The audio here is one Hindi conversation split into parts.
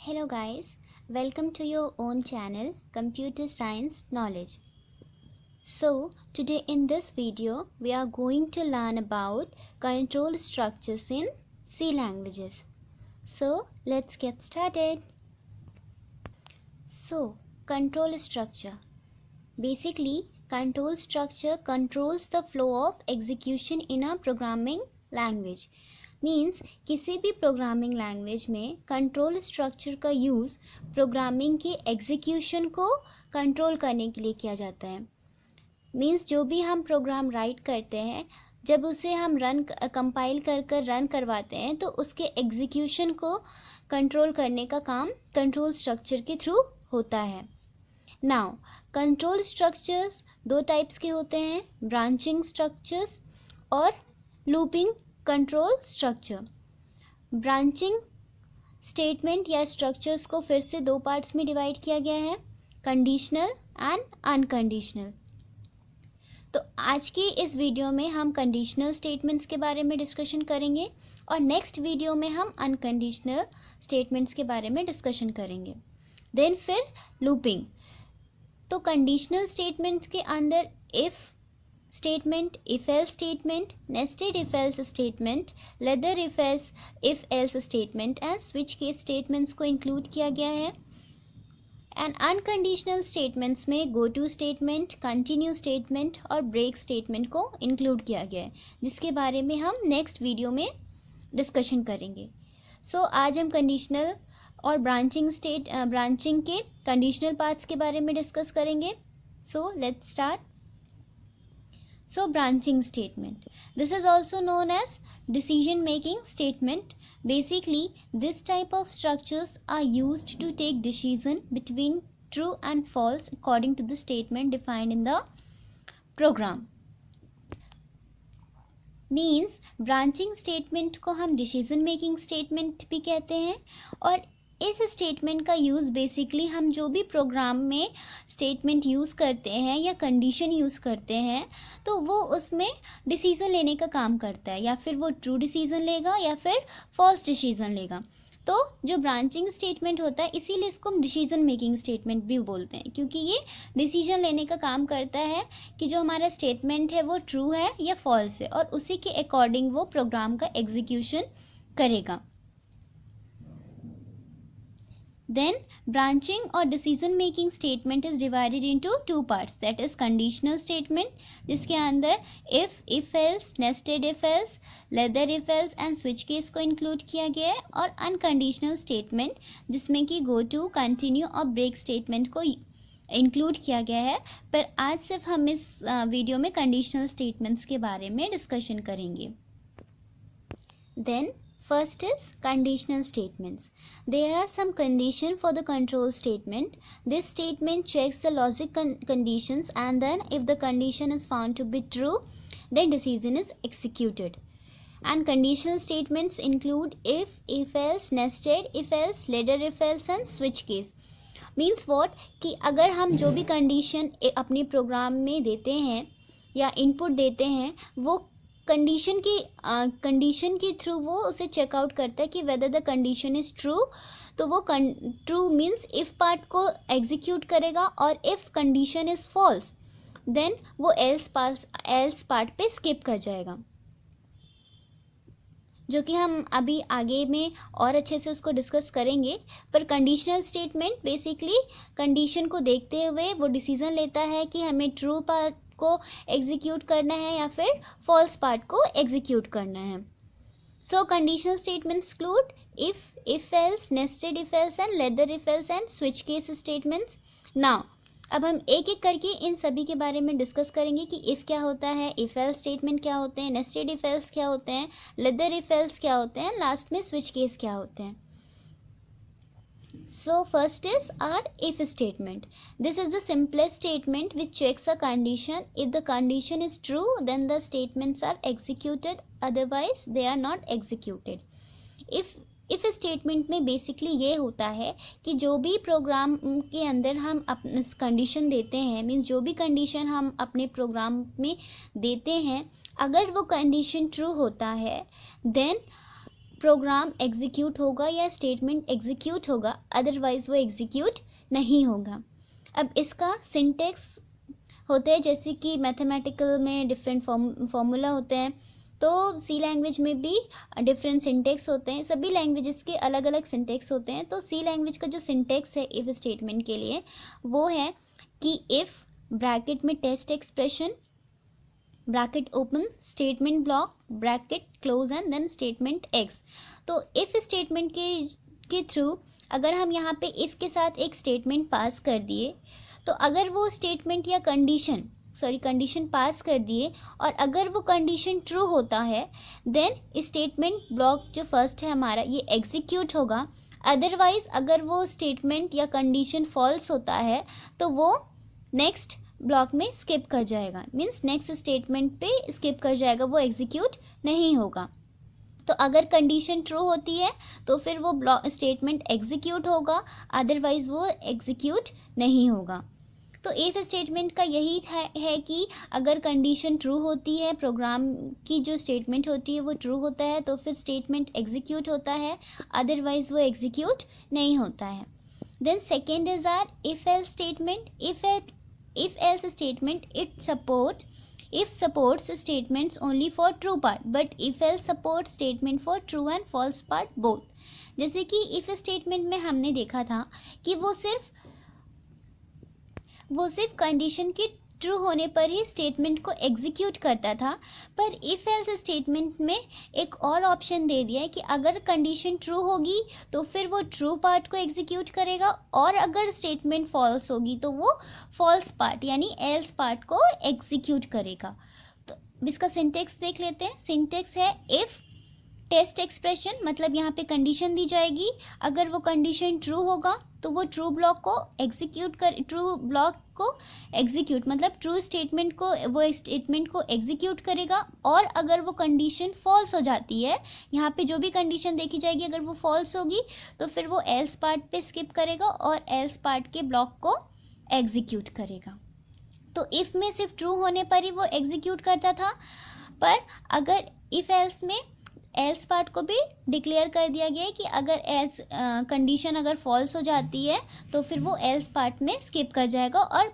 Hello guys, welcome to your own channel Computer Science Knowledge. So today in this video we are going to learn about control structures in C languages. So let's get started. So control structure. Basically control structure controls the flow of execution in a programming language. Means किसी भी प्रोग्रामिंग लैंग्वेज में कंट्रोल स्ट्रक्चर का यूज़ प्रोग्रामिंग की एग्जीक्यूशन को कंट्रोल करने के लिए किया जाता है. मीन्स जो भी हम प्रोग्राम राइट करते हैं, जब उसे हम कंपाइल कर रन करवाते हैं तो उसके एग्जीक्यूशन को कंट्रोल करने का काम कंट्रोल स्ट्रक्चर के थ्रू होता है. नाउ कंट्रोल स्ट्रक्चर्स दो टाइप्स के होते हैं, ब्रांचिंग स्ट्रक्चर्स और looping control structure. Branching statement या स्ट्रक्चर्स को फिर से दो पार्ट्स में डिवाइड किया गया है, कंडीशनल एंड अनकंडीशनल. तो आज की इस वीडियो में हम कंडीशनल स्टेटमेंट्स के बारे में डिस्कशन करेंगे और नेक्स्ट वीडियो में हम अनकंडीशनल स्टेटमेंट्स के बारे में डिस्कशन करेंगे. देन फिर लूपिंग. तो कंडीशनल स्टेटमेंट्स के अंदर if statement, if else statement, nested if else statement, ladder if else statement and switch case statements को इंक्लूड किया गया है. एंड अनकंडीशनल स्टेटमेंट्स में go to statement, continue statement और ब्रेक स्टेटमेंट को इंक्लूड किया गया है, जिसके बारे में हम नेक्स्ट वीडियो में डिस्कशन करेंगे. सो आज हम कंडीशनल और ब्रांचिंग के कंडीशनल पार्ट्स के बारे में डिस्कस करेंगे. So let's start. So branching statement. This is also known as decision making statement. Basically, this type of structures are used to take decision between true and false according to the statement defined in the program. Means branching statement को हम decision making statement भी कहते हैं और इस स्टेटमेंट का यूज़ बेसिकली हम जो भी प्रोग्राम में स्टेटमेंट यूज़ करते हैं या कंडीशन यूज़ करते हैं तो वो उसमें डिसीज़न लेने का काम करता है, या फिर वो ट्रू डिसीज़न लेगा या फिर फॉल्स डिसीज़न लेगा. तो जो ब्रांचिंग स्टेटमेंट होता है इसीलिए इसको हम डिसीज़न मेकिंग स्टेटमेंट भी बोलते हैं, क्योंकि ये डिसीजन लेने का काम करता है कि जो हमारा स्टेटमेंट है वो ट्रू है या फॉल्स है और उसी के अकॉर्डिंग वो प्रोग्राम का एग्जीक्यूशन करेगा. Then branching or decision making statement is divided into two parts, that is conditional statement जिसके अंदर if else, nested if else, leather if else and switch case को include किया गया है, और unconditional statement जिसमें कि go to, continue और break statement को इंक्लूड किया गया है. पर आज सिर्फ हम इस वीडियो में कंडीशनल स्टेटमेंट्स के बारे में डिस्कशन करेंगे. Then first is conditional statements. There are some condition for the control statement. This statement checks the logic conditions and then if the condition is found to be true, then decision is executed. And conditional statements include if else, nested if else, ladder if else and switch case. Means what कि अगर हम जो भी कंडीशन अपने प्रोग्राम में देते हैं या इनपुट देते हैं वो कंडीशन के थ्रू वो उसे चेकआउट करता है कि whether the condition is true. तो वो ट्रू मीन्स इफ़ पार्ट को एग्जीक्यूट करेगा और if condition is false then वो एल्स पार्ट पे स्किप कर जाएगा, जो कि हम अभी आगे में और अच्छे से उसको डिस्कस करेंगे. पर कंडीशनल स्टेटमेंट बेसिकली कंडीशन को देखते हुए वो डिसीज़न लेता है कि हमें ट्रू पार्ट को एग्जीक्यूट करना है या फिर फॉल्स पार्ट को एग्जीक्यूट करना है. So conditional statements include if else, nested if else and ladder if else and switch case statements. Now अब हम एक एक करके इन सभी के बारे में डिस्कस करेंगे कि इफ़ क्या होता है, इफ एल्स स्टेटमेंट क्या होते हैं, नेस्टेड इफ एल्स क्या होते हैं, लेदर इफ एल्स क्या होते हैं, लास्ट में स्विच केस क्या होते हैं. So first is our if statement. This is the simplest statement which checks a condition. If the condition is true, then the statements are executed. Otherwise, they are not executed. if statement में basically ये होता है कि जो भी प्रोग्राम के अंदर हम अपने कंडीशन देते हैं, मीन्स जो भी कंडीशन हम अपने प्रोग्राम में देते हैं, अगर वो कंडीशन ट्रू होता है देन प्रोग्राम एग्जीक्यूट होगा या स्टेटमेंट एग्जीक्यूट होगा, अदरवाइज वो एग्जीक्यूट नहीं होगा। अब इसका सिंटेक्स होते हैं, जैसे कि मैथमेटिकल में डिफरेंट फॉर्मूला होते हैं, तो सी लैंग्वेज में भी डिफरेंट सिंटेक्स होते हैं। सभी लैंग्वेजेस के अलग अलग सिंटेक्स होते हैं। तो सी लैंग्वेज का जो सिंटेक्स है इफ स्टेटमेंट के लिए वो है कि इफ ब्रैकेट में test expression, bracket open, statement block, bracket close and then statement X. तो इफ स्टेटमेंट के थ्रू अगर हम यहाँ पे इफ के साथ एक स्टेटमेंट पास कर दिए, तो अगर वो स्टेटमेंट या कंडीशन पास कर दिए और अगर वो कंडीशन ट्रू होता है, देन स्टेटमेंट ब्लॉक जो फर्स्ट है हमारा ये एग्जीक्यूट होगा। अदरवाइज अगर वो स्टेटमेंट या कंडीशन फॉल्स होता है तो वो नेक्स्ट ब्लॉक में स्किप कर जाएगा, मीन्स नेक्स्ट स्टेटमेंट पे स्किप कर जाएगा, वो एग्जीक्यूट नहीं होगा। तो अगर कंडीशन ट्रू होती है तो फिर वो ब्लॉक स्टेटमेंट एग्जीक्यूट होगा, अदरवाइज वो एग्जीक्यूट नहीं होगा। तो इफ स्टेटमेंट का यही है कि अगर कंडीशन ट्रू होती है, प्रोग्राम की जो स्टेटमेंट होती है वो ट्रू होता है, तो फिर स्टेटमेंट एग्जीक्यूट होता है, अदरवाइज वो एग्जीक्यूट नहीं होता है। Then second is our if else statement. If else statement if supports statements only for true part but if else supports statement for true and false part both। जैसे कि if स्टेटमेंट में हमने देखा था कि वो सिर्फ कंडीशन के ट्रू होने पर ही स्टेटमेंट को एग्जीक्यूट करता था, पर इफ एल्स स्टेटमेंट में एक और ऑप्शन दे दिया है कि अगर कंडीशन ट्रू होगी तो फिर वो ट्रू पार्ट को एग्जीक्यूट करेगा और अगर स्टेटमेंट फॉल्स होगी तो वो फॉल्स पार्ट यानी एल्स पार्ट को एग्जीक्यूट करेगा। तो इसका सिंटेक्स देख लेते हैं। सिंटेक्स है इफ टेस्ट एक्सप्रेशन, मतलब यहाँ पे कंडीशन दी जाएगी, अगर वो कंडीशन ट्रू होगा तो वो ट्रू ब्लॉक को एग्जीक्यूट मतलब ट्रू स्टेटमेंट को वो स्टेटमेंट को एग्जीक्यूट करेगा। और अगर वो कंडीशन फॉल्स हो जाती है, यहाँ पे जो भी कंडीशन देखी जाएगी अगर वो फॉल्स होगी तो फिर वो एल्स पार्ट पे स्किप करेगा और एल्स पार्ट के ब्लॉक को एग्जीक्यूट करेगा। तो इफ में सिर्फ ट्रू होने पर ही वो एग्जीक्यूट करता था, पर अगर इफ एल्स में एल्स पार्ट को भी डिक्लेयर कर दिया गया है कि अगर एल्स कंडीशन अगर फॉल्स हो जाती है तो फिर वो एल्स पार्ट में स्किप कर जाएगा और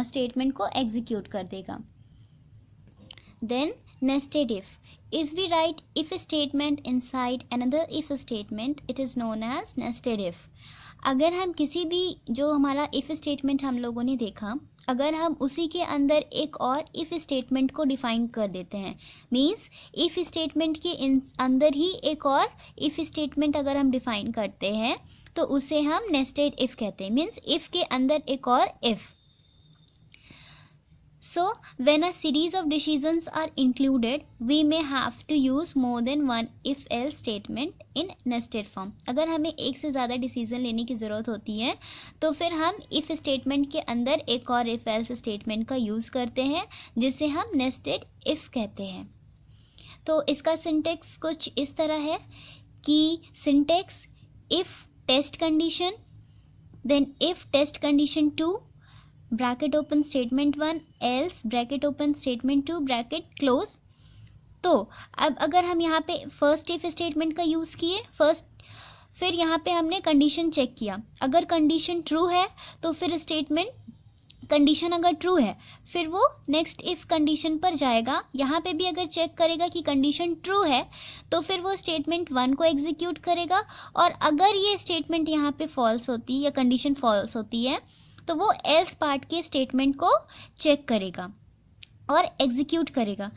स्टेटमेंट को एग्जीक्यूट कर देगा। Then nested if we write if statement inside another if statement it is known as nested if. अगर हम किसी भी जो हमारा इफ स्टेटमेंट हम लोगों ने देखा, अगर हम उसी के अंदर एक और इफ़ स्टेटमेंट को डिफ़ाइन कर देते हैं, मींस इफ़ स्टेटमेंट के अंदर ही एक और इफ़ स्टेटमेंट अगर हम डिफ़ाइन करते हैं तो उसे हम नेस्टेड इफ़ कहते हैं, मींस इफ़ के अंदर एक और if. So when a series of decisions are included, we may have to use more than one if else statement in nested form। अगर हमें एक से ज़्यादा डिसीजन लेने की ज़रूरत होती है तो फिर हम if स्टेटमेंट के अंदर एक और if else स्टेटमेंट का यूज़ करते हैं, जिसे हम nested if कहते हैं। तो इसका सिंटेक्स कुछ इस तरह है कि syntax if test condition, then if test condition 2, bracket open statement 1 else bracket open statement 2 bracket close. तो अब अगर हम यहाँ पे फर्स्ट इफ स्टेटमेंट का यूज़ किए फिर यहाँ पे हमने कंडीशन चेक किया, अगर कंडीशन ट्रू है तो फिर स्टेटमेंट कंडीशन अगर ट्रू है फिर वो नेक्स्ट इफ कंडीशन पर जाएगा, यहाँ पे भी अगर चेक करेगा कि कंडीशन ट्रू है तो फिर वो स्टेटमेंट 1 को एग्जीक्यूट करेगा। और अगर ये स्टेटमेंट यहाँ पे फॉल्स होती है या कंडीशन फॉल्स होती है तो वो एल्स पार्ट के स्टेटमेंट को चेक करेगा और एग्जीक्यूट करेगा।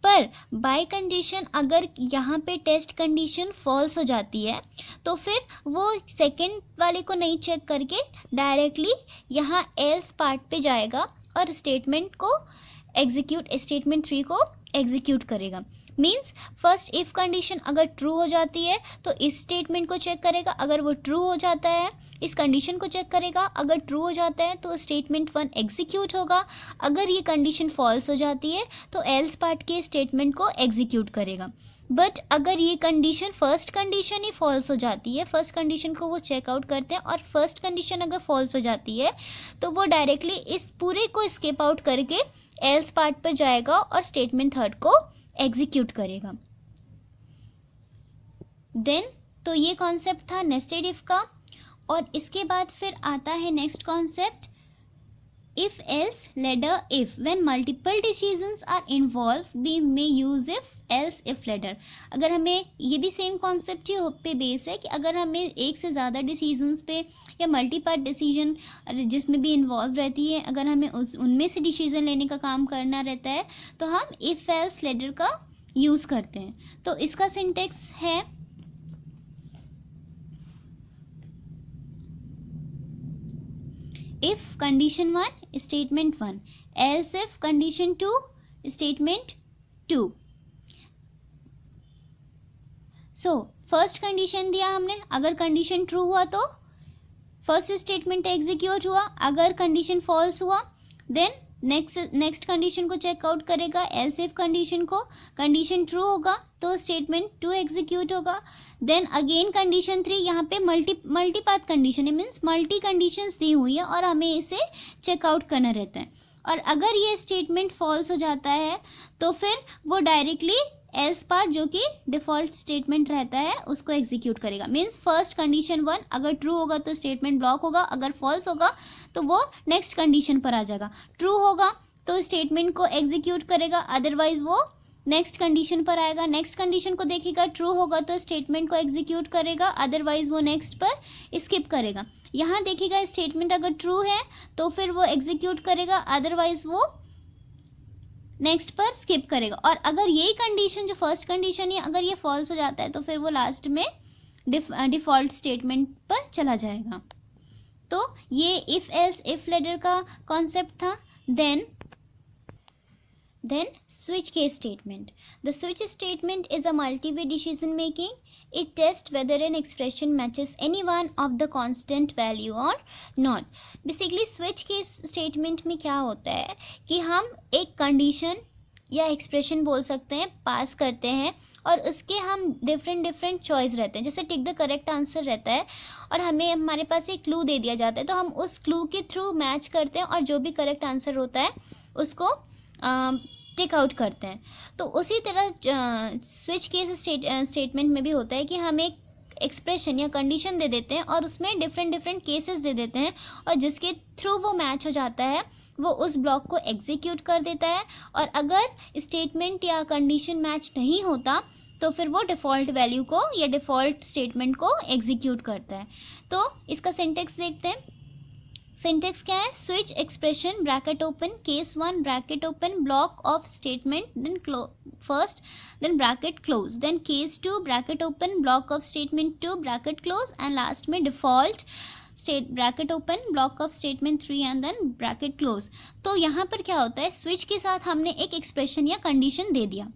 पर बाय कंडीशन अगर यहाँ पे टेस्ट कंडीशन फॉल्स हो जाती है तो फिर वो सेकंड वाले को नहीं चेक करके डायरेक्टली यहाँ एल्स पार्ट पे जाएगा और स्टेटमेंट 3 को एग्जीक्यूट करेगा। मीन्स फर्स्ट इफ कंडीशन अगर ट्रू हो जाती है तो इस स्टेटमेंट को चेक करेगा, अगर वो ट्रू हो जाता है इस कंडीशन को चेक करेगा, अगर ट्रू हो जाता है तो स्टेटमेंट 1 एग्जीक्यूट होगा, अगर ये कंडीशन फॉल्स हो जाती है तो एल्स पार्ट के स्टेटमेंट को एग्जीक्यूट करेगा। बट अगर ये कंडीशन फर्स्ट कंडीशन ही फॉल्स हो जाती है, फर्स्ट कंडीशन को वो चेकआउट करते हैं और फर्स्ट कंडीशन अगर फॉल्स हो जाती है तो वो डायरेक्टली इस पूरे को स्किप आउट करके एल्स पार्ट पर जाएगा और स्टेटमेंट 3 को एग्जीक्यूट करेगा। देन तो ये कॉन्सेप्ट था नेस्टेड इफ का। और इसके बाद फिर आता है next concept if else ladder if. When multiple decisions are involve we may use if else if ladder. अगर हमें ये भी सेम कॉन्सेप्ट ही पे बेस है कि अगर हमें एक से ज़्यादा डिसीजंस पे या मल्टी पार्ट डिसीजन जिसमें भी इन्वॉल्व रहती है, अगर हमें उनमें से डिसीजन लेने का काम करना रहता है तो हम इफ एल्स लेडर का यूज़ करते हैं। तो इसका सिंटेक्स है if condition 1 statement 1 else if condition 2 statement 2। So first condition दिया हमने, अगर कंडीशन ट्रू हुआ तो फर्स्ट स्टेटमेंट एग्जीक्यूट हुआ, अगर कंडीशन फॉल्स हुआ देन नेक्स्ट कंडीशन को चेकआउट करेगा एल्स इफ कंडीशन को। कंडीशन ट्रू होगा तो स्टेटमेंट 2 एग्जीक्यूट होगा। देन अगेन कंडीशन 3, यहाँ पे मल्टीपाथ कंडीशन है, मीन्स मल्टी कंडीशंस दी हुई है और हमें इसे चेकआउट करना रहता है। और अगर ये स्टेटमेंट फॉल्स हो जाता है तो फिर वो डायरेक्टली एल्स पार्ट जो कि डिफॉल्ट स्टेटमेंट रहता है उसको एग्जीक्यूट करेगा। मीन्स फर्स्ट कंडीशन 1 अगर ट्रू होगा तो स्टेटमेंट ब्लॉक होगा, अगर फॉल्स होगा तो वो नेक्स्ट कंडीशन पर आ जाएगा। ट्रू होगा तो स्टेटमेंट को एग्जीक्यूट करेगा, अदरवाइज वो नेक्स्ट कंडीशन पर आएगा। नेक्स्ट कंडीशन को देखेगा, ट्रू होगा तो स्टेटमेंट को एग्जीक्यूट करेगा, अदरवाइज वो नेक्स्ट पर स्किप करेगा। यहाँ देखिएगा स्टेटमेंट अगर ट्रू है तो फिर वो एग्जीक्यूट करेगा, अदरवाइज वो नेक्स्ट पर स्किप करेगा। और अगर यही कंडीशन जो फर्स्ट कंडीशन है अगर ये फॉल्स हो जाता है तो फिर वो लास्ट में डिफॉल्ट स्टेटमेंट पर चला जाएगा। तो ये इफ एल्स इफ लेडर का कॉन्सेप्ट था। Then switch case statement. The switch statement is a multi-way decision making. It tests whether an expression matches any one of the constant value or not. Basically switch case statement में क्या होता है कि हम एक condition या expression बोल सकते हैं पास करते हैं और उसके हम डिफरेंट चॉइस रहते हैं, जैसे टिक द करेक्ट आंसर रहता है और हमें हमारे पास एक क्लू दे दिया जाता है तो हम उस क्लू के थ्रू मैच करते हैं और जो भी करेक्ट आंसर होता है उसको टिक आउट करते हैं। तो उसी तरह स्विच केस स्टेटमेंट में भी होता है कि हम एक एक्सप्रेशन या कंडीशन दे देते हैं और उसमें डिफरेंट केसेस दे देते हैं और जिसके थ्रू वो मैच हो जाता है वो उस ब्लॉक को एग्जीक्यूट कर देता है। और अगर स्टेटमेंट या कंडीशन मैच नहीं होता तो फिर वो डिफ़ॉल्ट वैल्यू को या डिफ़ॉल्ट स्टेटमेंट को एग्जीक्यूट करता है। तो इसका सिंटेक्स देखते हैं। सिंटेक्स क्या है? Switch expression bracket open case 1 bracket open block of statement then first then bracket close then case 2 bracket open block of statement 2 bracket close and last में default state bracket open block of statement 3 and then bracket close. तो यहाँ पर क्या होता है, स्विच के साथ हमने एक एक्सप्रेशन या कंडीशन दे दिया।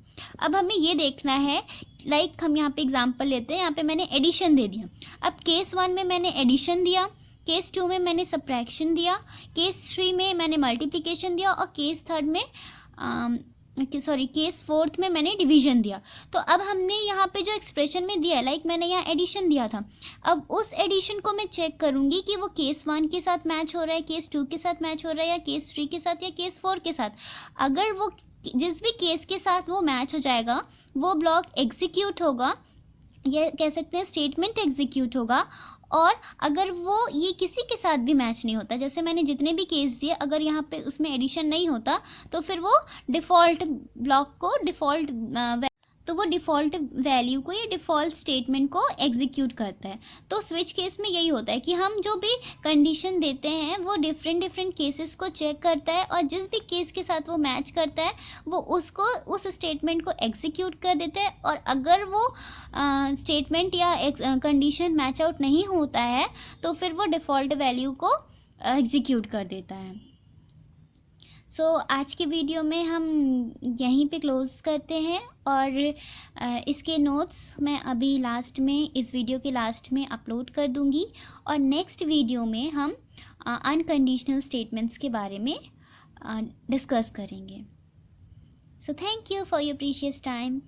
अब हमें ये देखना है, लाइक हम यहाँ पे एग्जांपल लेते हैं, यहाँ पे मैंने एडिशन दे दिया। अब केस 1 में मैंने एडिशन दिया, केस 2 में मैंने सब्ट्रैक्शन दिया, केस 3 में मैंने मल्टीप्लिकेशन दिया और केस 4th में मैंने डिवीजन दिया। तो अब हमने यहाँ पे जो एक्सप्रेशन में दिया है, लाइक मैंने यहाँ एडिशन दिया था, अब उस एडिशन को मैं चेक करूँगी कि वो केस 1 के साथ मैच हो रहा है, केस 2 के साथ मैच हो रहा है या केस 3 के साथ या केस 4 के साथ। अगर वो जिस भी केस के साथ वो मैच हो जाएगा वो ब्लॉक एग्जीक्यूट होगा, ये कह सकते हैं स्टेटमेंट एग्जीक्यूट होगा। और अगर वो ये किसी के साथ भी मैच नहीं होता, जैसे मैंने जितने भी केस दिए, अगर यहाँ पे उसमें एडिशन नहीं होता तो फिर वो डिफ़ॉल्ट ब्लॉक को डिफ़ॉल्ट वैल्यू को या डिफ़ॉल्ट स्टेटमेंट को एग्जीक्यूट करता है। तो स्विच केस में यही होता है कि हम जो भी कंडीशन देते हैं वो डिफरेंट केसेस को चेक करता है और जिस भी केस के साथ वो मैच करता है वो उसको उस स्टेटमेंट को एग्जीक्यूट कर देता है। और अगर वो स्टेटमेंट या कंडीशन मैच आउट नहीं होता है तो फिर वो डिफ़ॉल्ट वैल्यू को एग्जीक्यूट कर देता है। सो आज के वीडियो में हम यहीं पे क्लोज़ करते हैं और इसके नोट्स मैं अभी लास्ट में, इस वीडियो के लास्ट में अपलोड कर दूंगी और नेक्स्ट वीडियो में हम अनकंडीशनल स्टेटमेंट्स के बारे में डिस्कस करेंगे। So thank you for your precious time.